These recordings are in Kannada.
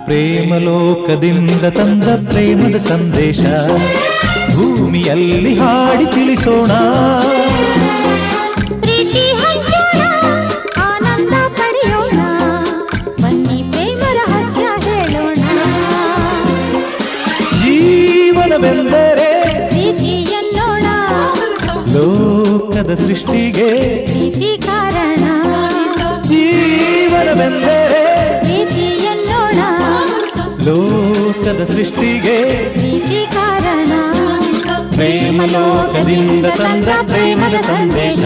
ಪ್ರೇಮಲೋಕದಿಂದ ತಂದ ಪ್ರೇಮದ ಸಂದೇಶ ಭೂಮಿಯಲ್ಲಿ ಹಾಡಿ ತಿಳಿಸೋಣ. ಪ್ರೀತಿ ಹಂಚೋಣ, ಆನಂದ ಪಡೆಯೋಣ, ಬನ್ನಿ ಪ್ರೇಮ ರಹಸ್ಯ ಹೇಳೋಣ. ಜೀವನವೆಂದರೆ ಪ್ರೀತಿ ಎನ್ನೋಣ, ಲೋಕದ ಸೃಷ್ಟಿಗೆ ಪ್ರೀತಿ ಕಾರಣ. ಜೀವನವೆಂದರೆ ಪ್ರೀತಿ ಎನ್ನೋಣ, ಲೋಕದ ಸೃಷ್ಟಿಗೆ ಪ್ರೀತಿ ಕಾರಣ. ಪ್ರೇಮಲೋಕದಿಂದ ತಂದ ಪ್ರೇಮದ ಸಂದೇಶ.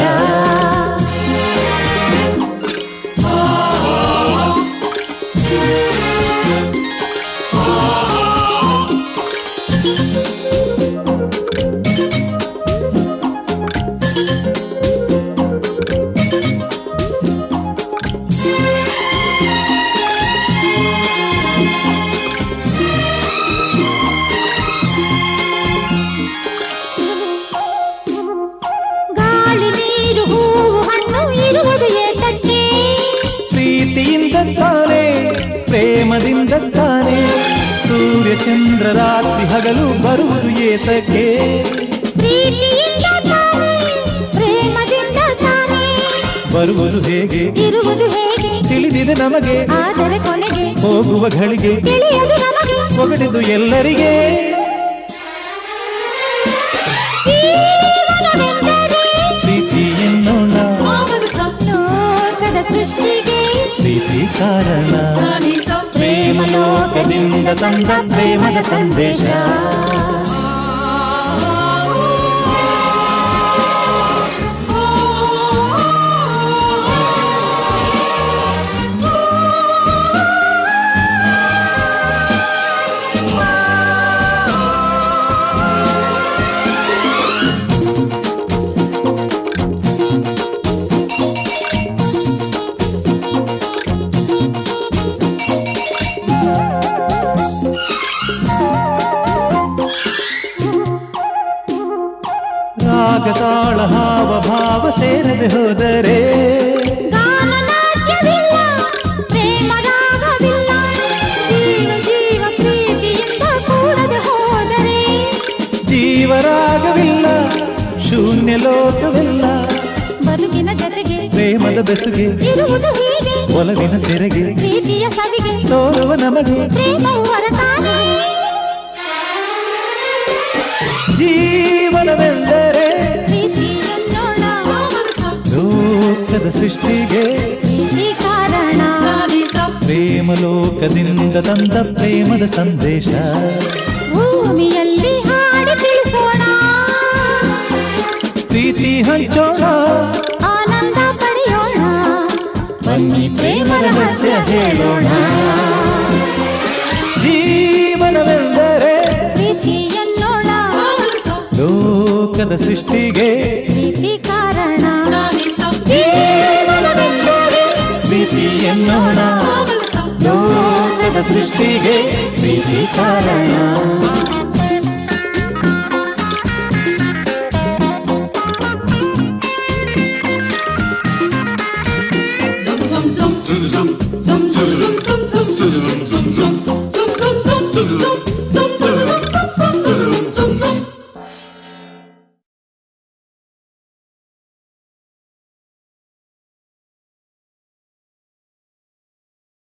ಗಾಳಿ ನೀರು ಹೂವು ಹಣ್ಣು ಇರುವುದು ಏತಕ್ಕೆ? ಪ್ರೀತಿಯಿಂದ ತಾನೇ, ಪ್ರೇಮದಿಂದ ತಾನೇ. ಸೂರ್ಯ ಚಂದ್ರ ರಾತ್ರಿ ಹಗಲು ಬರುವುದು ಏತಕ್ಕೆ? ಪ್ರೀತಿಯಿಂದ ತಾನೇ, ಪ್ರೇಮದಿಂದ ತಾನೇ. ಬರುವುದು ಹೇಗೆ, ಇರುವುದು ಹೇಗೆ ತಿಳಿದಿದೆ ನಮಗೆ. ಆದರೆ ಕೊನೆಗೆ ಹೋಗುವ ಘಳಿಗೆ ತಿಳಿಯದು ನಮಗೆ. ಹೊಗಡಿದು ಎಲ್ಲರಿಗೆ. ಜೀವನವೆಂದರೆ ಪ್ರೀತಿ ಎನ್ನೋಣ, ಲೋಕದ ಸೃಷ್ಟಿಗೆ ಪ್ರೀತಿ ಕಾರಣ. ಪ್ರೇಮಲೋಕದಿಂದ ತಂದ ಪ್ರೇಮದ ಸಂದೇಶ. ರಾಗ ತಾಳ ಹಾವ ಭಾವ ಸೇರದೆ ಹೋದರೆ ಗಾನನಾಟ್ಯವಿಲ್ಲ, ಪ್ರೇಮ ರಾಗವಿಲ್ಲ. ಜೀವ ಜೀವ ಪ್ರೀತಿಯಿಂದ ಕೂಡದೆ ಹೋದರೆ ಜೀವರಾಗವಿಲ್ಲ, ಶೂನ್ಯ ಲೋಕವಿಲ್ಲ. ಬದುಕಿನ ಜೊತೆಗೆ ಪ್ರೇಮದ ಬೆಸುಗೆ ಇರುವುದು ಹೀಗೆ, ಒಲವಿನ ಸೆರೆಗೆ ಪ್ರೀತಿಯ ಸವಿಗೆ ಸೋಲುವ ನಮಗೆ. ಪ್ರೇಮವು ಹೊರತಾನೆ. ಜೀವನವೆಂದರೆ ಪ್ರೀತಿ ಎನ್ನೋಣ, ಲೋಕದ ಸೃಷ್ಟಿಗೆ ಪ್ರೀತಿ ಕಾರಣ. ಪ್ರೇಮಲೋಕದಿಂದ ತಂದ ಪ್ರೇಮದ ಸಂದೇಶ. ಭೂಮಿಯಲ್ಲಿ ಹಾಡಿ ತಿಳಿಸೋಣ, ಪ್ರೀತಿ ಹಂಚೋಣ, ಆನಂದ ಪಡೆಯೋಣ, ಬನ್ನಿ ಪ್ರೇಮ ರಹಸ್ಯ ಹೇಳೋಣ. ಜೀವನವೆಂದರೆ ಪ್ರೀತಿ ಎನ್ನೋಣ, ಲೋಕದ ಸೃಷ್ಟಿಗೆ ಪ್ರೀತಿ ಕಾರಣ. ಜೀವನವೆಂದರೆ ಪ್ರೀತಿ ಎನ್ನೋಣ, ಲೋಕದ ಸೃಷ್ಟಿಗೆ ಪ್ರೀತಿ ಕಾರಣ.